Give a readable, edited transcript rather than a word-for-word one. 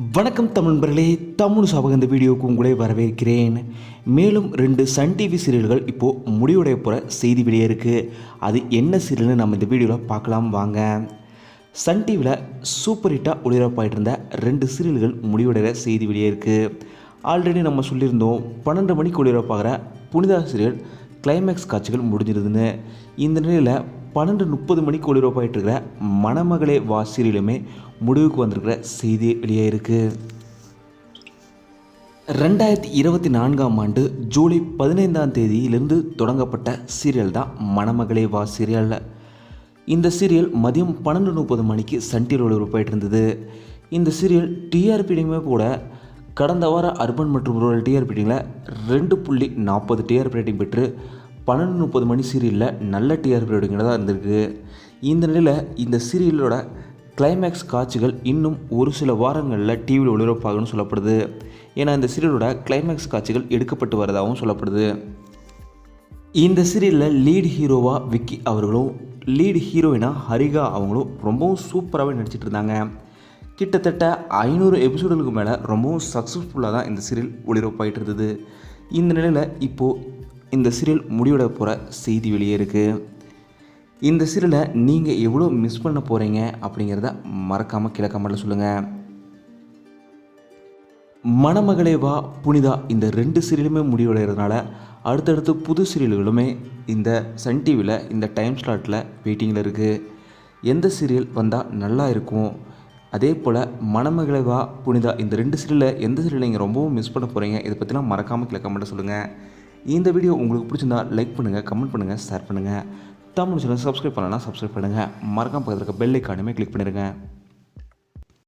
வணக்கம் தமிழ் நண்பர்களே, தமிழ் சபக இந்த வீடியோவுக்கு உங்களே வரவேற்கிறேன். மேலும் 2 சன் டிவி சீரியல்கள் இப்போது முடிவுடைய போகிற செய்தி வெளியே இருக்குது. அது என்ன சீரியல்னு நம்ம இந்த வீடியோவில் பார்க்கலாம் வாங்க. சன் டிவியில் சூப்பர் ஹிட்டாக ஒளிபரப்பாகிட்டு இருந்த 2 சீரியல்கள் முடிவுடைய செய்தி வெளியே இருக்குது. ஆல்ரெடி நம்ம சொல்லியிருந்தோம் 12 மணிக்கு ஒளிபரப்பாகிற புனிதா சீரியல் கிளைமேக்ஸ் காட்சிகள் முடிஞ்சிருதுன்னு. இந்த நிலையில் 12:30 மணிக்கு ஒளிபரப்பாகிட்டு இருக்கிற மணமகளே வா சீரியலுமே முடிவுக்கு வந்திருக்கிற செய்தி வெளியே இருக்குது. 2024ஆம் ஆண்டு ஜூலை 15ஆம் தேதியிலிருந்து தொடங்கப்பட்ட சீரியல் தான் மணமகளே வா சீரியல். இந்த சீரியல் மதியம் 12:30 மணிக்கு சன் டிவியில் ஒளிபரப்பாகிட்டு இருந்தது. இந்த சீரியல் டிஆர்பிடியுமே கூட கடந்த வாரம் அர்பன் மற்றும் ரூரல் டிஆர்பிடியில் 2.40 டிஆர்பி ரேட்டிங் பெற்று 12:30 மணி சீரியலில் நல்ல டிஆர்பி ரேட்டிங்கில் தான் இருந்திருக்கு. இந்த நிலையில் இந்த சீரியலோட கிளைமேக்ஸ் காட்சிகள் இன்னும் ஒரு சில வாரங்களில் டிவியில் ஒளிபரப்பாகும்னு சொல்லப்படுது. ஏன்னா இந்த சீரியலோட கிளைமேக்ஸ் காட்சிகள் எடுக்கப்பட்டு வரதாகவும் சொல்லப்படுது. இந்த சீரியலில் லீட் ஹீரோவாக விக்கி அவர்களும் லீட் ஹீரோயினாக ஹரிகா அவங்களும் ரொம்பவும் சூப்பராகவே நடிச்சிட்டு இருந்தாங்க. கிட்டத்தட்ட 500 எபிசோடுகளுக்கு மேலே ரொம்பவும் சக்ஸஸ்ஃபுல்லாக தான் இந்த சீரியல் ஒளிபரப்பாகிட்டு இருந்தது. இந்த நிலையில் இப்போது இந்த சீரியல் முடிவிட போகிற செய்தி வெளியே இருக்குது. இந்த சீரியலை நீங்கள் எவ்வளோ மிஸ் பண்ண போகிறீங்க அப்படிங்கிறத மறக்காமல் கீழே கமெண்ட்டில் சொல்லுங்கள். மணமகளே வா புனிதா இந்த 2 சீரியலுமே முடிவடைகிறதுனால அடுத்தடுத்து புது சீரியல்களுமே இந்த சன் டிவியில் இந்த டைம் ஸ்லாட்டில் வெயிட்டிங்கில் இருக்குது. எந்த சீரியல் வந்தால் நல்லா இருக்கும், அதே போல் மணமகளே வா புனிதா இந்த 2 சீரியலில் எந்த சீரியல் நீங்கள் ரொம்பவும் மிஸ் பண்ண போகிறீங்க, இதை பற்றிலாம் மறக்காமல் கீழே கமெண்ட்டில் சொல்லுங்கள். இந்த வீடியோ உங்களுக்கு பிடிச்சிருந்தா லைக் பண்ணுங்கள், கமெண்ட் பண்ணுங்கள், ஷேர் பண்ணுங்கள். தமிழ் சேனல் சப்ஸ்கிரைப் பண்ணலாம், சப்ஸ்கிரைப் பண்ணுங்கள். மறக்காம பக்கத்தில் இருக்க பெல் ஐக்கானுமே கிளிக் பண்ணிடுங்க.